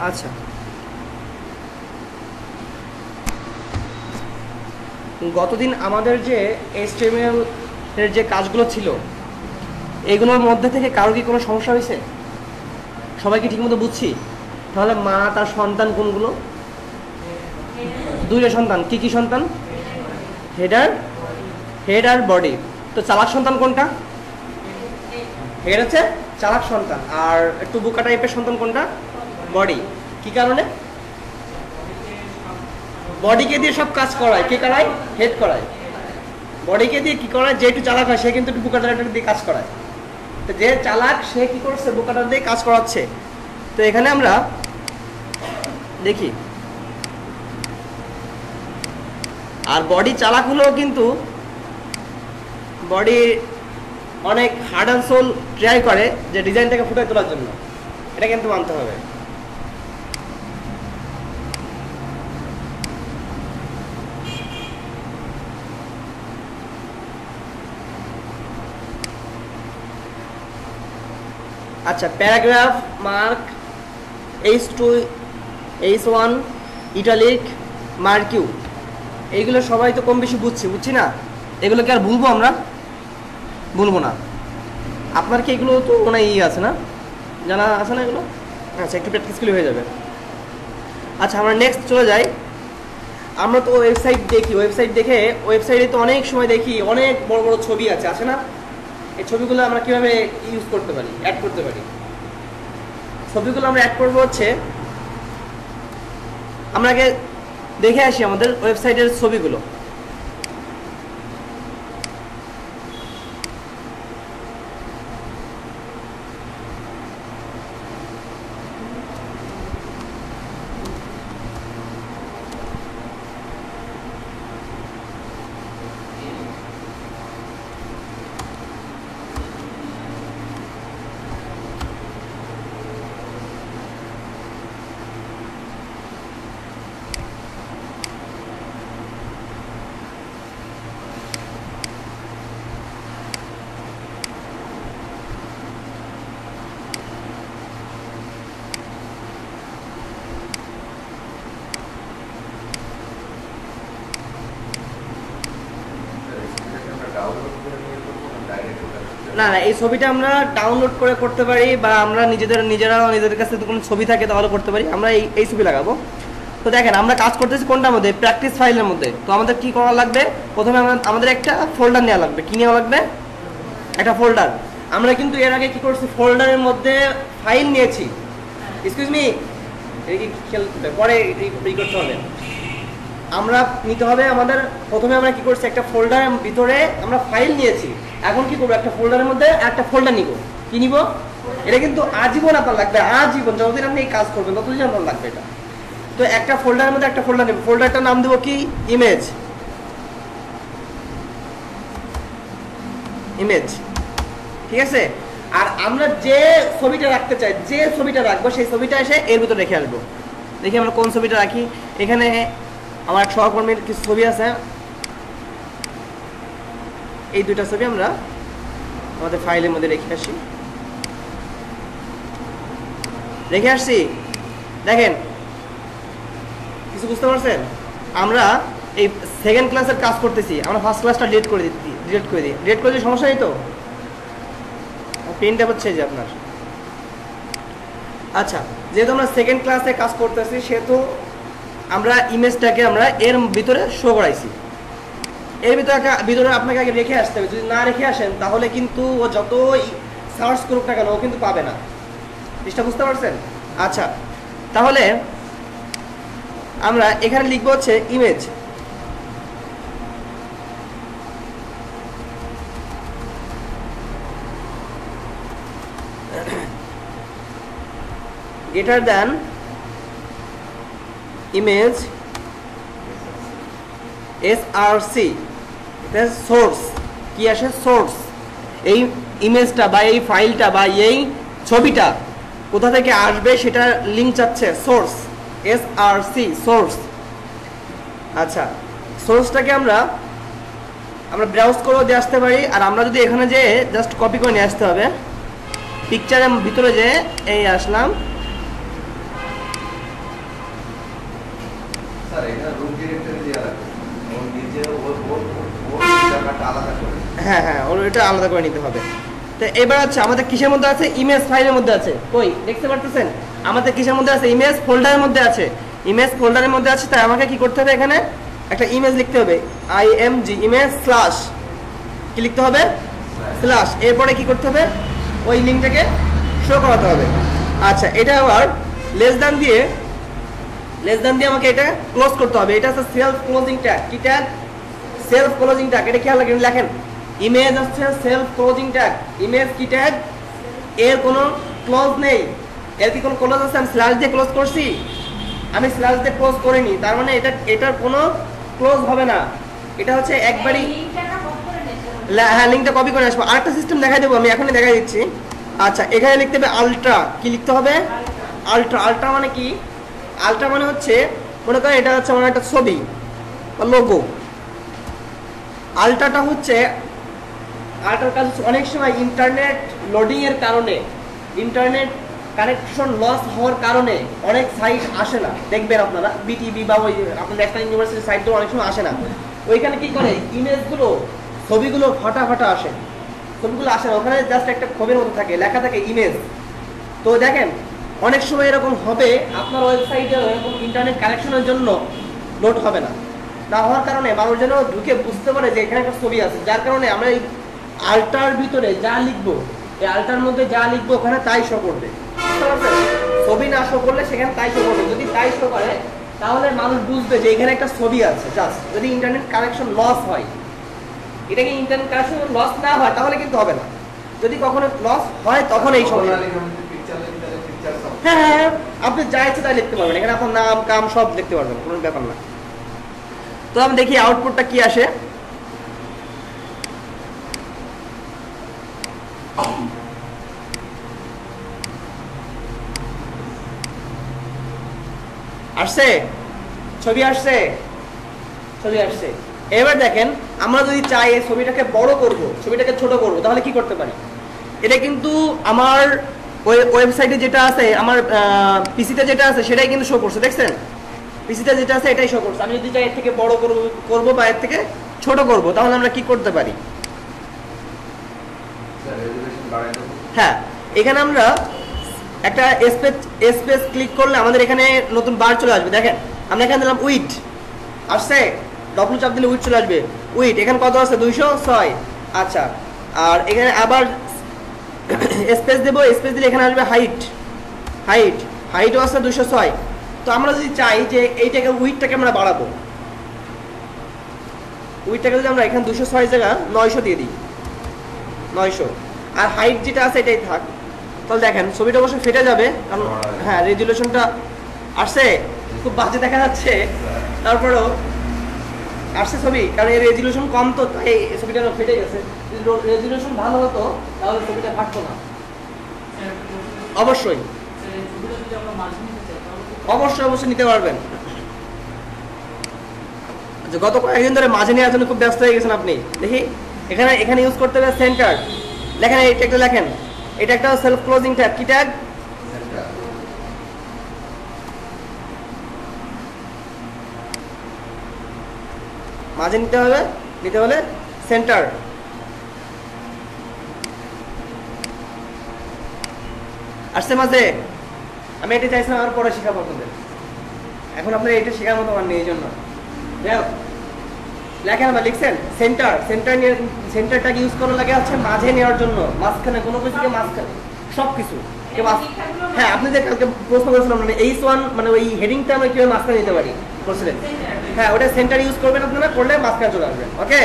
আচ্ছা, গতদিন আমাদের যে HTML এর যে কাজগুলো ছিল এগুলোর মধ্যে থেকে কারো কি কোনো সমস্যা হয়েছে? সবাই কি ঠিকমতো বুঝছি? তাহলে মা তার সন্তান কোনগুলো? দুইটা সন্তান। কি কি সন্তান? হেড আর বডি। তো চালাক সন্তান কোনটা? হেড হচ্ছে চালাক সন্তান, আর একটু বোকা টাইপের সন্তান কোনটা? বডি। কি কারণে? বডিকে দিয়ে সব কাজ করায়। কে করায়? হেড করায়। বডিকে দিয়ে কি করায়? যে একটু চালাক হয় সে কিন্তু একটু বোকাটাকে দিয়ে কাজ করায়। তো যে চালাক সে কি করছে? বোকাটা দিয়ে কাজ করাচ্ছে। তো এখানে আমরা দেখি, আর বডি চালাক হলেও কিন্তু বডি অনেক হার্ড অ্যান্ড সোল ট্রাই করে যে ডিজাইনটাকে ফুটিয়ে তোলার জন্য, এটা কিন্তু মানতে হবে। আচ্ছা, paragraph, mark, H2, H1, italic, মার্কিউ, এইগুলো সবাই তো কম বেশি বুঝছি না? এগুলোকে আর ভুলবো আমরা? ভুলবো না। আপনার কি এগুলো তো মনে হয় আছে না, জানা আছে না এগুলো? আচ্ছা, একটু প্র্যাকটিস করলে হয়ে যাবে। আচ্ছা, আমরা নেক্সট চলে যাই। আমরা তো ওয়েবসাইট দেখি, ওয়েবসাইট দেখে ওয়েবসাইটে তো অনেক সময় দেখি অনেক বড় বড় ছবি আছে না? এই ছবিগুলো আমরা কিভাবে ইউজ করতে পারি, অ্যাড করতে পারি? ছবিগুলো আমরা অ্যাড করবো হচ্ছে, আমরা আগে দেখে আসি আমাদের ওয়েবসাইটের ছবিগুলো। না না, এই ছবিটা আমরা ডাউনলোড করে করতে পারি, বা আমরা নিজেদের কাছে কোনো ছবি থাকে তাহলে করতে পারি। আমরা এই ছবি লাগাবো। তো দেখেন, আমরা কাজ করতেছি কোনটার মধ্যে? প্র্যাকটিস ফাইলের মধ্যে। তো আমাদের কি করা লাগবে? প্রথমে আমাদের একটা ফোল্ডার নেওয়া লাগবে। কি নেওয়া লাগবে? একটা ফোল্ডার। আমরা কিন্তু এর আগে কি করছি? ফোল্ডারের মধ্যে ফাইল নিয়েছি। এক্সকিউজ মি, পরে করতে হবে। আমরা নিতে হবে আমাদের, প্রথমে আমরা কি করছি? একটা ফোল্ডারের ভিতরে আমরা ফাইল নিয়েছি। এখন কি করবো? একটা ফোল্ডারের মধ্যে একটা ফোল্ডার নিব। কি নিব? এটা কিন্তু আজীবন আপনার লাগবে, আজীবন যতদিন আপনি এই কাজ করবেন ততদিন আপনার লাগবে এটা। তো একটা ফোল্ডারের মধ্যে একটা ফোল্ডার নেব। ফোল্ডারটার নাম দেবো কি? ইমেজ। ইমেজ, ঠিক আছে? আর আমরা যে ছবিটা রাখতে চাই, যে ছবিটা রাখবো সেই ছবিটা এসে এর ভিতরে রেখে আসবো। দেখি আমরা কোন ছবিটা রাখি। এখানে আমার এক সহকর্মীর কিছু ছবি আছে, এই দুইটা ছবি আমরা আমাদের ফাইলের মধ্যে রেখে আসছি। দেখেন, কিছু বুঝতে পারছেন? আমরা এই সেকেন্ড ক্লাসের কাজ করতেছি, আমরা ফার্স্ট ক্লাসটা ডিলিট করে দিই। সমস্যা নেই তো? প্রিন্ট হচ্ছে যে আপনার। আচ্ছা, যেহেতু আমরা সেকেন্ড ক্লাসে কাজ করতেছি সেহেতু আমরা ইমেজটাকে আমরা এর ভিতরে শো করাইছি। এর ভিতরে আপনাকে আগে রেখে আসতে হবে। যদি না রেখে আসেন তাহলে কিন্তু ও যতই সার্চ করুক না কেন ও কিন্তু পাবে না। জিনিসটা বুঝতে পারছেন? আচ্ছা, তাহলে আমরা এখানে লিখবো হচ্ছে image. Greater than image SRC, source. কি আসে? সোর্স। এই ইমেজটা বা এই ফাইলটা বা এই ছবিটা কোথা থেকে আসবে সেটা লিঙ্ক চাচ্ছে সোর্স, SRC, সোর্স। আচ্ছা, সোর্সটাকে আমরা ব্রাউজ করেও দিয়ে আসতে পারি, আর আমরা যদি এখানে যে জাস্ট কপি করে নিয়ে আসতে হবে। পিকচারের ভিতরে যে এই আসলাম, হ্যাঁ হ্যাঁ, ওটা আলাদা করে নিতে হবে। তো এবার হচ্ছে আমাদের কিসের মধ্যে আছে, ইমেজ ফাইলের মধ্যে আছে। কই দেখতে পারতেছেন, আমাদের কিসের মধ্যে আছে, ইমেজ ফোল্ডারের মধ্যে আছে। ইমেজ ফোল্ডারের মধ্যে আছে, তাই আমাকে কি করতে হবে, এখানে একটা ইমেজ লিখতে হবে, img ইমেজ স্ল্যাশ কি লিখতে হবে, স্ল্যাশ, এরপরে কি করতে হবে, ওই লিঙ্কটাকে শো করাতে হবে। আচ্ছা, এটা আবার লেস দ্যান দিয়ে আমাকে এটা ক্লোজ করতে হবে। এটা হচ্ছে সেলফ ক্লোজিং ট্যাগ। কি ট্যাগ, সেলফ ক্লোজিং ট্যাগ। এটা খেয়াল রাখেন, লেখেন ইমেজ হচ্ছে সেলফ ক্লোজিং ট্যাগ। ইমেজ কি ট্যাগ, এর কোনো ক্লোজ নেই। এর কি কোনো ক্লোজ আছে? আমি স্ল্যাশ দিয়ে ক্লোজ করছি, আমি স্ল্যাশ দিয়ে ক্লোজ করিনি, তার মানে এটার কোনো ক্লোজ হবে না। এটা হচ্ছে একবারই, হ্যাঁ লিঙ্কটা কপি করে আসবো। আরেকটা সিস্টেম দেখাই দেবো, আমি এখনই দেখাই দিচ্ছি। আচ্ছা, এখানে লিখতে হবে আলট্রা। কি লিখতে হবে, আলট্রা। আলট্রা মানে কি, আলট্রা মানে হচ্ছে, মনে করেন এটা হচ্ছে আমার একটা ছবি বা লোগো। আলট্রাটা হচ্ছে, আলট্রার কাজ হচ্ছে অনেক সময় ইন্টারনেট লোডিং এর কারণে, ইন্টারনেট কানেকশন লস হওয়ার কারণে অনেক সাইট আসে না। দেখবেন আপনারা বিটিভি বা ওই আপনার ন্যাশনাল ইউনিভার্সিটির সাইটগুলো অনেক সময় আসে না। ওইখানে কি করে, ইমেজগুলো, ছবিগুলো ফাটা আসে, ছবিগুলো আসে না, ওখানে জাস্ট একটা ছবির মতো থাকে, লেখা থাকে ইমেজ। তো দেখেন অনেক সময় এরকম হবে, আপনার ওয়েবসাইটে এরকম ইন্টারনেট কানেকশনের জন্য লোড হবে না, না হওয়ার কারণে মানুষ যেন ঢুকে বুঝতে পারে যে এখানে একটা ছবি আছে। যার কারণে আমরা এই আলটার ভিতরে যা লিখবো, এই আলটার মধ্যে যা লিখবো ওখানে তাই শো করবে। ছবি না শো করলে সেখানে তাই শো করবে। যদি তাই শো করে তাহলে মানুষ বুঝবে যে এখানে একটা ছবি আছে। জাস্ট যদি ইন্টারনেট কানেকশন লস হয়, এটাকে ইন্টারনেট কানেকশন লস না হয় তাহলে কিন্তু হবে না। যদি কখনো লস হয় তখন এই সময়, হ্যাঁ হ্যাঁ, আপনি যা ইচ্ছে তাই লিখতে পারবেন। এখানে আপনার নাম কাম সব লিখতে পারবেন, কোনো ব্যাপার না। তো আমি দেখি আউটপুটটা কি আসে। আসছে, ছবি আসছে, ছবি আসছে। এবার দেখেন, আমরা যদি চাই এই ছবিটাকে বড় করব, ছবিটাকে ছোট করব, তাহলে কি করতে পারি। এটা কিন্তু আমার ওয়েবসাইটে যেটা আছে, আমার পিসিতে যেটা আছে সেটাই কিন্তু শো করছে, দেখছেন পিসিতে যেটা আছে এটাই শো করছে। আমি যদি চাই এর থেকে বড় করব বা এর থেকে ছোট করব, তাহলে আমরা কি করতে পারি। হ্যাঁ, এখানে আমরা একটা স্পেস ক্লিক করলে আমাদের এখানে নতুন বার চলে আসবে। দেখেন আমরা এখানে দিলাম উইড, আসছে, ডব্লু চাপ দিলে উইড চলে আসবে। উইড এখানে কত আছে, 206। আচ্ছা, আর এখানে আবার স্পেস দেবো, স্পেস দিলে এখানে আসবে হাইট, হাইটও আছে 206। তো আমরা যদি চাই যে এইটাকে উইডটাকে আমরা বাড়াবো, উইডটাকে যদি আমরা এখানে 206 জায়গা 900 দিয়ে দিই, 900, আর হাইট যেটা আছে এটাই থাক, তাহলে দেখেন ছবিটা অবশ্যই ফেটে যাবে, কারণ হ্যাঁ রেজুলেশনটা আসছে, খুব বাজে দেখা যাচ্ছে, তারপরেও আসছে ছবি, কারণ এই রেজুলেশন কম, তো তাই এই ছবিটা ফেটে গেছে। যদি রেজুলেশন ভালো হতো তাহলে ছবিটা ফাটতো না। অবশ্যই অবশ্যই নিতে পারবেন। গত কয়েকদিন ধরে মাঝে নেওয়ার জন্য খুব ব্যস্ত হয়ে গেছেন আপনি। দেখি এখানে ইউজ করতে হবে সেন্টার, লেখেন এটা একটা, লেখেন এটা একটা সেলফ ক্লোজিং ট্যাগ। কি ট্যাগ, মাঝে নিতে হলে সেন্টার। আসছে মাঝে, আমি এটা চাইছিলাম আর পরে শেখাবো আপনাদের, এখন আপনারা এটা শেখার মতো আমার নেই, এই জন্য লেখেন আবার লিখছেন সেন্টারটাকে ইউজ করার লাগে হচ্ছে মাঝে নেওয়ার জন্য, মাঝখানে কোনো কিছুকে মাঝখানে সবকিছু। হ্যাঁ, আপনি যে কালকে প্রশ্ন করেছিলাম মানে H1 মানে ওই হেডিংটা আমরা কিভাবে মাঝখানে নিতে পারি বলছিলেন, হ্যাঁ ওটা সেন্টার ইউজ করবেন আপনারা, করলে মাঝখানে চলে আসবেন। ওকে,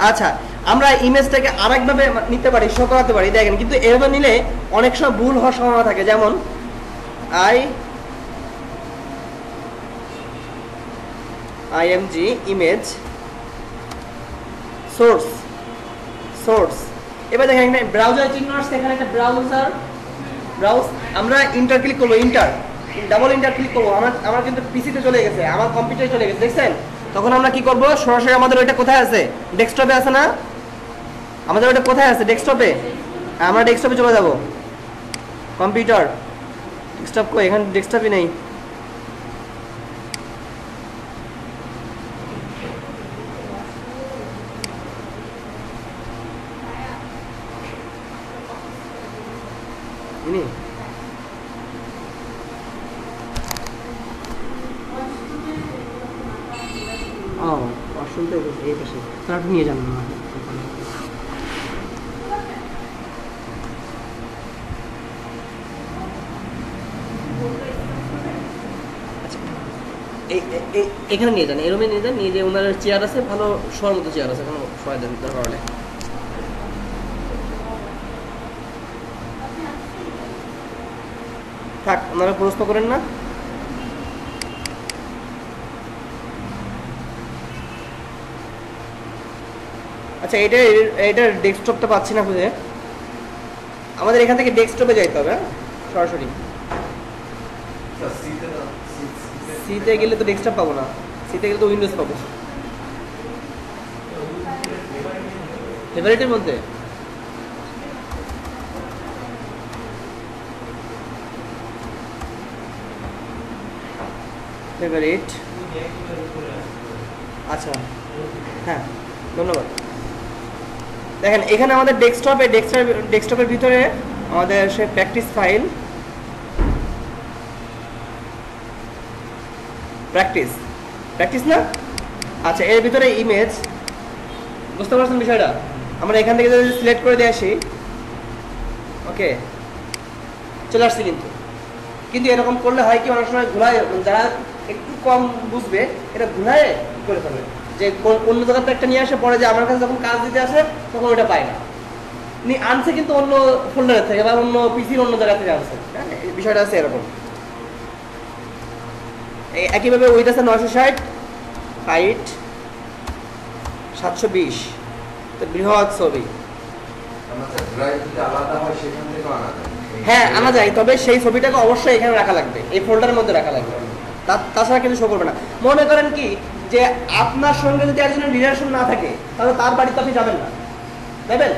আচ্ছা আমরা ইমেজটাকে আরেকভাবে নিতে পারি, শো করাতে পারি, দেখেন কিন্তু এভাবে নিলে অনেক সময় ভুল হওয়ার সম্ভাবনা থাকে। যেমন img ইমেজ সোর্স। এবার দেখেন এখানে ব্রাউজার চিহ্ন আসছে, এখানে একটা ব্রাউজ, আমরা ইন্টার ক্লিক করবো, ডাবল ইন্টার ক্লিক করবো, আমার কিন্তু পিসিতে চলে গেছে, আমার কম্পিউটারে চলে গেছে, দেখছেন। তখন আমরা কি করব, সরাসরি আমাদের ওইটা কোথায় আছে, ডেস্কটপে আছে না, আমাদের ওইটা কোথায় আছে, ডেস্কটপে, আমরা ডেস্কটপে চলে যাব। কম্পিউটার ডেস্কটপ কই, এখানে ডেস্কটপই নেই। ও ওয়াশরুম তো এই পাশে, তারা একটু নিয়ে যান না। এখানে নিয়ে যান, এই রুমে নিয়ে যান, নিয়ে যে ওনার চেয়ার আছে, ভালো শোয়ার মতো চেয়ার আছে, এখানে শোয়া দেন দরকার হলে। থাক, ওনারা প্রশ্ন করেন না। আচ্ছা, এটার ডেস্কটপটা পাচ্ছি না খুঁজে, আমাদের এখান থেকে ডেস্কটপে যাইতে হবে সরাসরি। সিতে গেলে তো ডেস্কটপ পাবো না, সিতে গেলে তো উইন্ডোজ পাবো। ফেভারিটের মধ্যে ফেভারিট, আচ্ছা হ্যাঁ ধন্যবাদ। দেখেন এখানে আমাদের ডেস্কটপের ভিতরে আমাদের সে প্র্যাকটিস ফাইল, প্র্যাকটিস না, আচ্ছা এর ভিতরে ইমেজ, বুঝতে পারছেন বিষয়টা? আমরা এখান থেকে যদি সিলেক্ট করে দিয়ে আসি, ওকে চলে আসছে। কিন্তু এরকম করলে হয় কি, অনেক সময় ঘুরায়, যারা একটু কম বুঝবে এটা ঘুরায় করে ফেলবে, যে অন্য জায়গাতে একটা নিয়ে আসে, পরে যে আমার কাছে যখন কাজ দিতে আসে তখন ওটা পায় না, আনছে কিন্তু অন্য ফোল্ডারের থেকে বা অন্য পিসির অন্য জায়গা থেকে আনছে। হ্যাঁ, এই বিষয়টা আছে এরকম। একইভাবে ওইটা আছে 960, হাইট 720, তো বৃহৎ ছবি। হ্যাঁ আনা যায়, তবে সেই ছবিটাকে অবশ্যই এখানে রাখা লাগবে, এই ফোল্ডারের মধ্যে রাখা লাগবে, তাছাড়া কিন্তু শো করবে না। মনে করেন কি যে আপনার সঙ্গে যদি একজনের রিলেশন না থাকে, তাহলে তার বাড়িতে আপনি যাবেন না, যাবেন?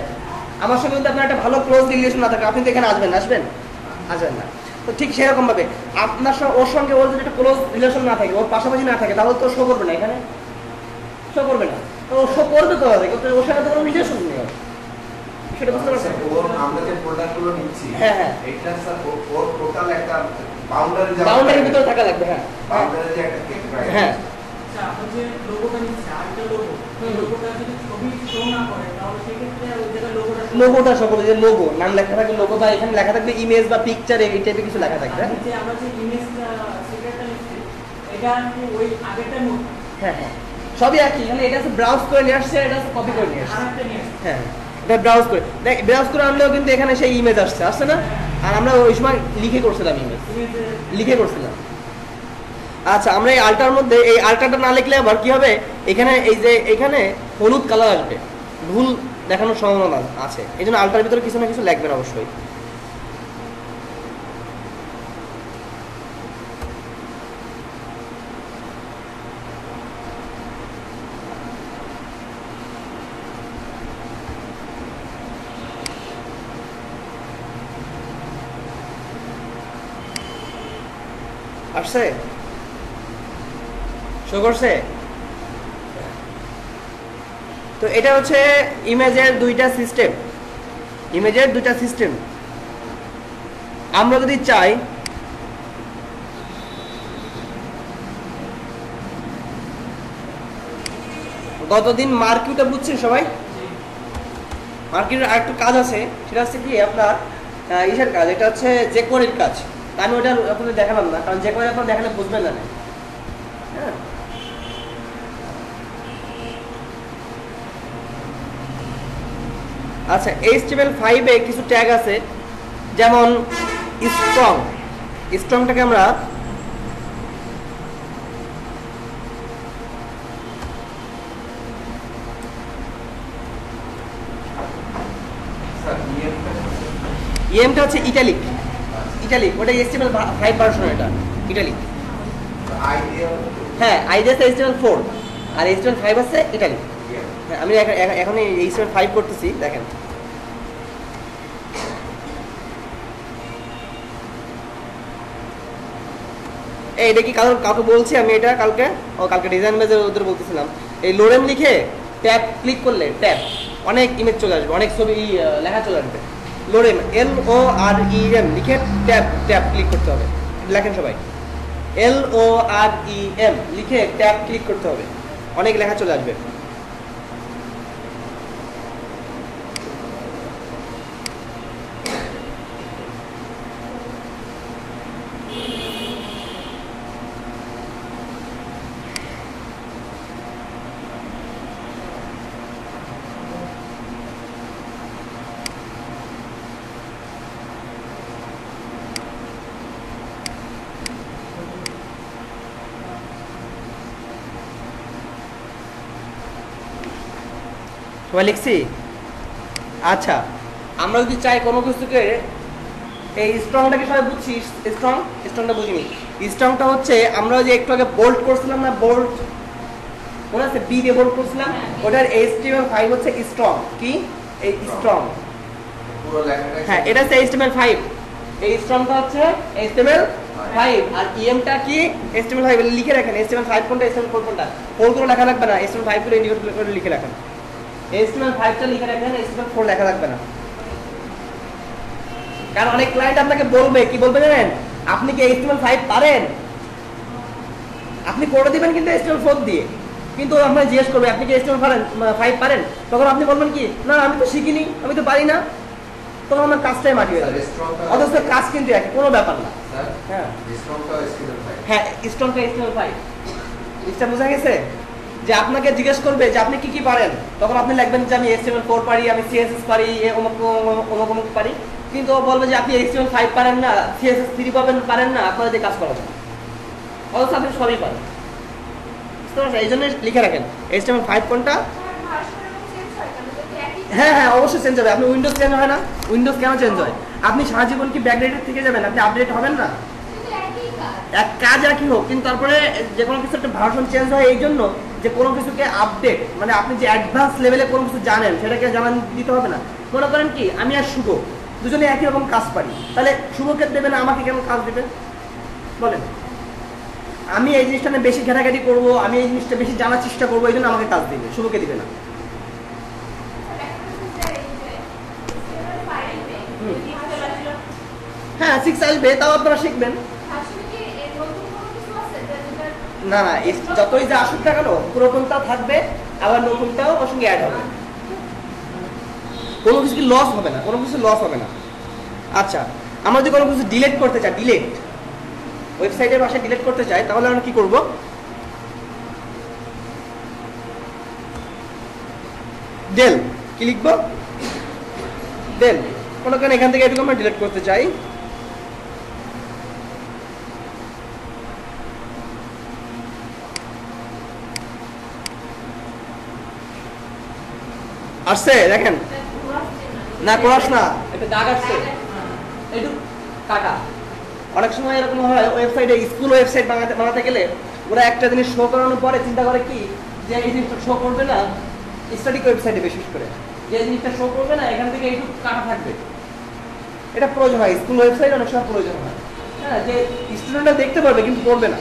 আমার সঙ্গে যদি আপনার একটা ভালো ক্লোজ রিলেশন না থাকে, আপনি তো এখানে আসবেন না। তো ঠিক সেরকম ভাবে আপনার ওর সঙ্গে ওর যদি একটা ক্লোজ রিলেশন না থাকে, ওর পাশাপাশি না থাকে, তাহলে তো শো করবে না, এখানে শো করবে না। তো শো করবে তো হবে, কিন্তু ওর সঙ্গে তো কোনো রিলেশন নেই, সেটা বুঝতে পারছেন? আমরা যে ফোল্ডারগুলো নিচ্ছি, হ্যাঁ এটা স্যার ওর টোটাল একটা বাউন্ডারির ভিতরে থাকা লাগবে। হ্যাঁ বাউন্ডারি যে একটা কেক রাখে। হ্যাঁ আচ্ছা, আপনি যে লোগোটা নিচ্ছেন, আরেকটা লোগো, লোগোটা যদি ছবি শো না করে, তাহলে সেই ক্ষেত্রে ওই জায়গায় লোগোটা সকল যে লোগো নাম লেখা থাকবে, লোগো বা এখানে লেখা থাকবে ইমেজ বা পিকচার, এই টাইপের কিছু লেখা থাকবে। যে আমরা যে ইমেজটা সিক্রেটটা নিচ্ছি, এটা কি ওই আগেরটার মতো? হ্যাঁ সবই একই, মানে এটা আছে ব্রাউজ করে নিয়ে আসছে, এটা আছে কপি করে নিয়ে আসছে। আরেকটা নিয়ে আসছে। হ্যাঁ এটা ব্রাউজ করে আনলেও কিন্তু এখানে সেই ইমেজ আসছে না? আর আমরা ওই সময় লিখে করছিলাম, ইমেজ লিখে করছিলাম। আচ্ছা, আমরা এই আলটার মধ্যে এই আলটাটা না লিখলে আবার কি হবে, এখানে এই যে এখানে হলুদ কালার আসবে, ভুল দেখানোর সম্ভাবনা আছে, এই জন্য আলটার ভিতরে কিছু না কিছু লিখবেন অবশ্যই। আসছে, শো করছে? তো এটা হচ্ছে ইমেজের দুইটা সিস্টেম। আমরা যদি চাই গতদিন মার্কিউটা বুঝছেন সবাই? মার্কিউটের আরেকটা কাজ আছে, সেটা হচ্ছে কি আপনার ইসের কাজ, এটা হচ্ছে জেকোয়ারির কাজ। আমি ওটা আপনাদের দেখালাম না, কারণ জেকোয়ারি আপনারা দেখালে বুঝবেন না। হ্যাঁ আচ্ছা, HTML5 এ কিছু ট্যাগ আছে, যেমন স্ট্রংটাকে আমরা ইএমটা হচ্ছে ইটালিক, ওটা HTML5 ভার্সন, এটা ইটালিক। হ্যাঁ আইডিয়া আছে HTML4 আর HTML5 আছে ইটালিক। হ্যাঁ আমি এখন HTML5 করতেছি, দেখেন এটা কি কাউকে বলছি আমি, এটা কালকে ডিজাইন বেজে ওদের বলতেছিলাম, এই লোরেম লিখে ট্যাব ক্লিক করলে অনেক ইমেজ চলে আসবে, অনেক ছবি লেখা চলে আসবে। লোরেম LOREM লিখে ট্যাব ক্লিক করতে হবে, লেখেন সবাই, LOREM লিখে ট্যাব ক্লিক করতে হবে। অনেক লেখা চলে আসবে। সবাই লিখছি? আচ্ছা, আমরা যদি চাই কোনো কিছুকে, এই স্ট্রংটাকে সবাই বুঝছি, স্ট্রংটা বুঝিনি। স্ট্রংটা হচ্ছে আমরা যে একটু আগে বোল্ট করছিলাম না, বোল্ট মনে আছে, বি দিয়ে বোল্ট করছিলাম, ওটার HTML5 হচ্ছে স্ট্রং। কি এই স্ট্রং? পুরো লেখাটা হ্যাঁ, এটা হচ্ছে HTML5। এই স্ট্রংটা হচ্ছে HTML5 আর ইএমটা কি HTML5 লিখে রাখেন। HTML5 কোনটা, HTML4 কোনটা, হোল করে লেখা লাগবে না, HTML5 করে ইন্ডিকেট করে লিখে রাখেন। HTML5 টা লিখে রাখেন, HTML4 লেখা লাগবে না। কারণ অনেক ক্লায়েন্ট আপনাকে বলবে, কি বলবে জানেন, আপনি কি HTML5 পারেন? আপনি করে দিবেন কিন্তু HTML4 দিয়ে, কিন্তু আমরা জিজ্ঞেস করবে আপনি কি HTML5 পারেন, তখন আপনি বলবেন কি, না আমি তো শিখিনি, আমি তো পারি না, তখন আমার কাজটাই মাটি হয়ে যাবে। অথচ কাজ কিন্তু একই, কোনো ব্যাপার না। স্যার হ্যাঁ স্ট্রংটা HTML5 হ্যাঁ, স্ট্রংটা HTML5। জিনিসটা বোঝা গেছে? যে আপনাকে জিজ্ঞেস করবে যে আপনি কি কি পারেন, তখন আপনি লিখবেন যে আমি HTML4 পারি, আমি CSS পারি, অমুক পারি, কিন্তু ও বলবে যে আপনি HTML5 পারেন না, CSS3 পারেন না, আপনারা যে কাজ করাবেন, অথচ আপনি সবই পারেন। বুঝতে পারছেন? এই জন্য লিখে রাখেন HTML5 কোনটা। হ্যাঁ হ্যাঁ, অবশ্যই চেঞ্জ হবে। আপনি উইন্ডোজ চেঞ্জ হয় না? উইন্ডোজ কেন চেঞ্জ হয়? আপনি সারা জীবন কি ব্যাকডেটেড থেকে যাবেন? আপনি আপডেট হবেন না? এক কাজ একই হোক, কিন্তু তারপরে যে কোনো কিছু একটা ভার্সন চেঞ্জ হয় এই জন্য যে কোনো কিছুকে আপডেট, মানে আপনি যে অ্যাডভান্স লেভেলে কোনো কিছু জানেন সেটাকে জানান দিতে হবে না। মনে করেন কি, আমি আর শুভ দুজনে একই রকম কাজ পারি, তাহলে শুভকে দেবে না আমাকে কেন কাজ দেবে বলেন? আমি এই জিনিসটা নিয়ে বেশি ঘাটাঘাটি করবো, আমি এই জিনিসটা বেশি জানার চেষ্টা করবো, এই জন্য আমাকে কাজ দিবে, শুভকে দিবে না। হ্যাঁ 6 আসবে, তাও আপনারা শিখবেন। না না, যতই যা আসুক না কেন পুরাতনটা থাকবে, আবার নতুনটাও ওর সঙ্গে অ্যাড হবে, কোনো কিছু কি লস হবে না, কোনো কিছু লস হবে না। আচ্ছা, আমরা যদি কোনো কিছু ডিলিট করতে চাই, ডিলিট ওয়েবসাইটের ভাষায় ডিলিট করতে চাই, তাহলে আমরা কি করব? ডেল কি লিখবো? ডেল। মনে করেন এখান থেকে এটুকু আমরা ডিলিট করতে চাই, আসছে দেখেন, না ক্রস না, একটা দাগ আসছে, একটু কাটা। অনেক সময় এরকম হয় ওয়েবসাইটে, স্কুল ওয়েবসাইট বানাতে গেলে ওরা একটা জিনিস শো করানোর পরে চিন্তা করে কি, যে এই জিনিসটা শো করবে না, স্ট্যাটিক ওয়েবসাইটে বিশেষ করে, যে জিনিসটা শো করবে না এখান থেকে এইটুকু কাটা থাকবে। এটা প্রয়োজন হয়, স্কুল ওয়েবসাইট অনেক সময় প্রয়োজন হয়। হ্যাঁ, যে স্টুডেন্টরা দেখতে পারবে কিন্তু পড়বে না,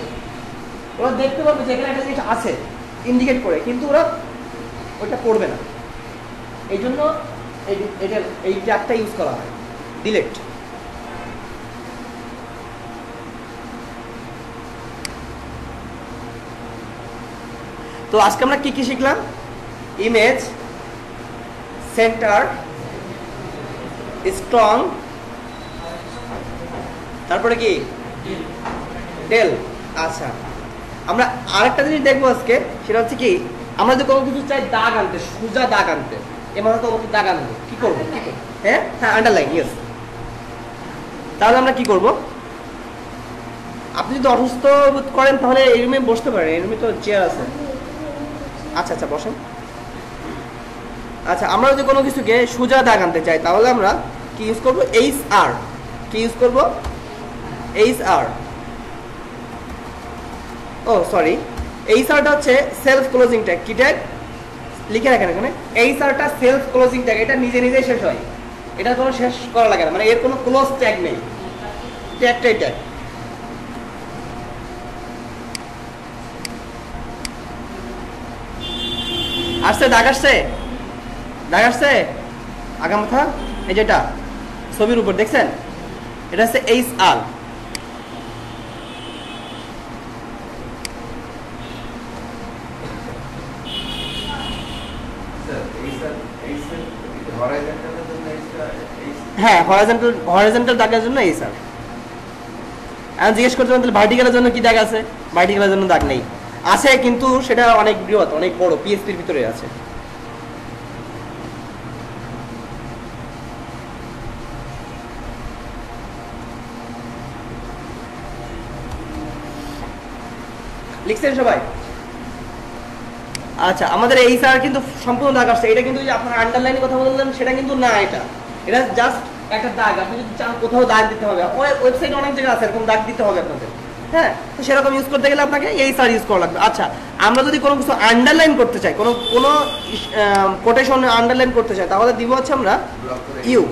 ওরা দেখতে পারবে যে এখানে একটা জিনিস আছে ইন্ডিকেট করে, কিন্তু ওরা ওইটা পড়বে না। এই জন্য এই ট্যাগটা ইউজ করা হয়, ডিলিট। তো আজকে আমরা কি কি শিখলাম? ইমেজ, সেন্টার, স্ট্রং, তারপরে কি ডেল। আচ্ছা, আমরা আরেকটা জিনিস দেখবো আজকে, সেটা হচ্ছে কি, আমরা যদি কোনো কিছু চাই দাগ আনতে, সোজা দাগ আনতে, এমন তো আমাকে দাগ আনবো, কি করবো? হ্যাঁ হ্যাঁ, আন্ডারলাইন, ইয়েস। তাহলে আমরা কি করব? আপনি যদি অসুস্থ বোধ করেন তাহলে এই রুমে বসতে পারেন, এই রুমে তো চেয়ার আছে। আচ্ছা আচ্ছা, বসেন। আচ্ছা, আমরা যদি কোনো কিছুকে সোজা দাগ আনতে চাই তাহলে আমরা কি ইউজ করবো? HR। কি ইউজ করবো? HR। ও সরি, HRটা হচ্ছে সেলফ ক্লোজিং ট্যাগ। কি ট্যাগ? লিখে রাখেন এখানে, HRটা সেলফ ক্লোজিং ট্যাগ। এটা নিজে নিজে শেষ হয়, এটা কোনো শেষ করা লাগে না, মানে এর কোনো ক্লোজ ট্যাগ নেই, ট্যাগটাই ট্যাগ। আসছে দাগ, আসছে দাগ, আসছে আগামাথা, এই যেটা ছবির উপর দেখছেন, এটা হচ্ছে HR। হ্যাঁ, হরাইজন্টাল দাগের জন্য এই স্যার। এখন জিজ্ঞেস করতে তাহলে ভার্টিক্যালের জন্য কি দাগ আছে? ভার্টিক্যালের জন্য দাগ নেই, আছে কিন্তু সেটা অনেক বৃহৎ, অনেক বড়, পিএসপির ভিতরে আছে। লিখছেন সবাই? আচ্ছা, আমাদের এই স্যার কিন্তু সম্পূর্ণ দাগ আসছে। এটা কিন্তু যে আপনার আন্ডারলাইনের কথা বললেন সেটা কিন্তু না, এটা জাস্ট একটা দাগ। আপনি যদি চান কোথাও দাগ দিতে হবে, ওয়েবসাইটে অনেক জায়গা আছে এরকম দাগ দিতে হবে আপনাদের, হ্যাঁ, তো সেরকম ইউজ করতে গেলে আপনাকে এই স্যার ইউজ করা লাগবে। আচ্ছা, আমরা যদি কোনো কিছু আন্ডারলাইন করতে চাই, কোনো কোটেশন আন্ডারলাইন করতে চাই, তাহলে দিব হচ্ছে আমরা ইউ।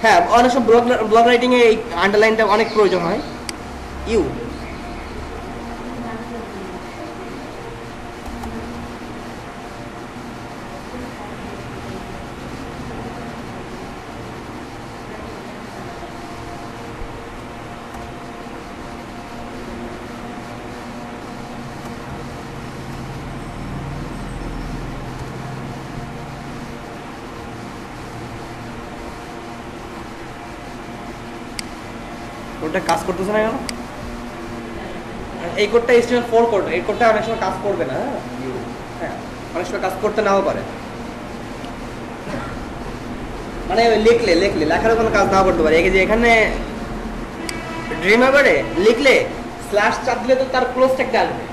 হ্যাঁ, অনেক সব ব্লগ রাইটিংয়ে এই আন্ডারলাইনটা অনেক প্রয়োজন হয়, ইউ। কোডটা কাজ করতেছে না কেন? এই কোডটা HTML4 কোড, এই কোডটা অনেক সময় কাজ করবে না। হ্যাঁ, অনেক সময় কাজ করতে নাও পারে, মানে লেখার কোনো কাজ নাও করতে পারে। এই যে এখানে ড্রিমওয়েভারে লিখলে স্ল্যাশ চাপ দিলে তো তার ক্লোজ ট্যাগটা আসবে,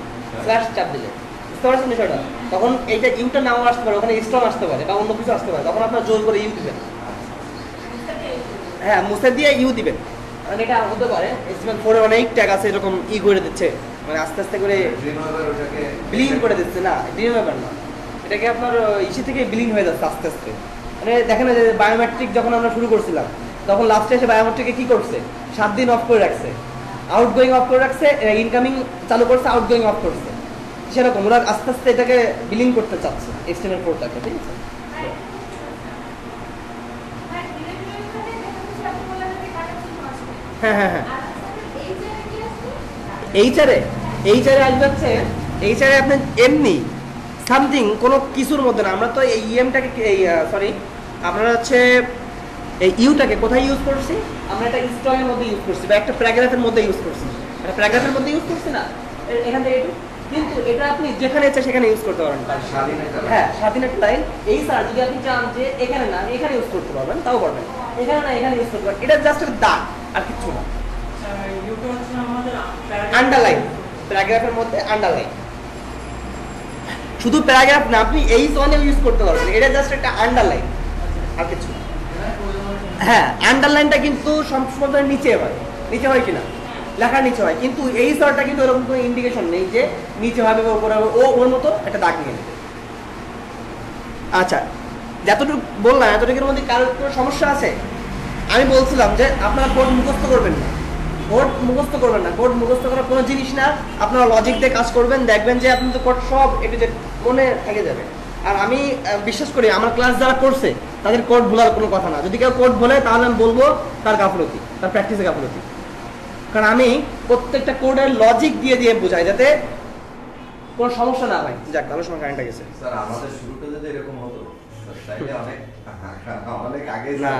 স্ল্যাশ চাপ দিলে, বুঝতে পারছেন বিষয়টা? তখন এইটা ইউটা নাও আসতে পারে, ওখানে স্ট্রং আসতে পারে বা অন্য কিছু আসতে পারে, তখন আপনার জোর করে ইউ দিবেন। হ্যাঁ, মুছে দিয়ে ইউ দিবেন, মানে এটা হতে পারে HTML4 এ অনেক ট্যাগ আছে এরকম ই করে দিচ্ছে, মানে আস্তে আস্তে করে ব্লিন করে দিচ্ছে। না, ড্রিমওয়েভার না, এটাকে আপনার ইসি থেকে ব্লিন হয়ে যাচ্ছে আস্তে আস্তে। মানে দেখেন না যে বায়োমেট্রিক যখন আমরা শুরু করছিলাম, তখন লাস্টে এসে বায়োমেট্রিকে কি করছে, 7 দিন অফ করে রাখছে, আউটগোয়িং অফ করে রাখছে, ইনকামিং চালু করছে, আউটগোয়িং অফ করছে। সেরকম ওরা আস্তে আস্তে এটাকে ব্লিন করতে চাচ্ছে HTML4টাকে, ঠিক আছে? হ্যাঁ হ্যাঁ হ্যাঁ, এইচআরে আসবে হচ্ছে, এইচআরে আপনি এমনি সামথিং কোনো কিছুর মধ্যে না। আমরা তো এই ইএমটাকে সরি আপনারা হচ্ছে এই ইউটাকে কোথায় ইউজ করছি? আমরা একটা স্ট্রংয়ের মধ্যে ইউজ করছি বা একটা প্যারাগ্রাফের মধ্যে ইউজ করছি, একটা প্যারাগ্রাফের মধ্যে ইউজ করছি না এখান থেকে একটু, কিন্তু এটা আপনি যেখানে ইচ্ছা সেখানে ইউজ করতে পারেন। হ্যাঁ, স্বাধীন একটা লাইন। এই স্যার যদি আপনি চান যে এখানে না এখানে ইউজ করতে পারবেন, তাও পারবেন, এখানে না এখানে ইউজ করতে পারবেন। এটা জাস্ট একটা দাগ আর কিছু না। আন্ডারলাইন, প্যারাগ্রাফের মধ্যে আন্ডারলাইন, শুধু প্যারাগ্রাফ না, আপনি এই জোনে ইউজ করতে পারবেন। এটা জাস্ট একটা আন্ডারলাইন আর কিছু। হ্যাঁ, আন্ডারলাইনটা কিন্তু সবসময় নিচে হয়, নিচে হয় কিনা, লেখার নিচে হয়, কিন্তু এই স্তরটা কিন্তু এরকম কোনো ইন্ডিকেশন নেই যে নিচে হবে বা উপরে হবে, ও ওর মতো একটা দাগ নিয়ে নেবে। আচ্ছা, যতটুকু বললাম এতটুকুর মধ্যে কারোর কোনো সমস্যা আছে? আমি বলছিলাম যে আপনারা কোড মুখস্থ করবেন না, কোড মুখস্থ করবেন না, কোড মুখস্থ করার কোনো জিনিস না। আপনারা লজিক দিয়ে কাজ করবেন, দেখবেন যে আপনি তো কোড সব একটু যে মনে থেকে যাবে। আর আমি বিশ্বাস করি আমার ক্লাস যারা করছে তাদের কোড ভোলার কোনো কথা না। যদি কেউ কোড ভোলে তাহলে আমি বলবো তার গাফলতি, তার প্র্যাকটিসে গাফলতি। কারণ আমি প্রত্যেকটা কোডের লজিক দিয়ে দিয়ে বোঝাই যাতে কোনো সমস্যা না হয়। যাক, ভালো সময় কারেন্টটা গেছে। স্যার আমাদের শুরুটা যদি এরকম হতো তাহলে অনেক আগে না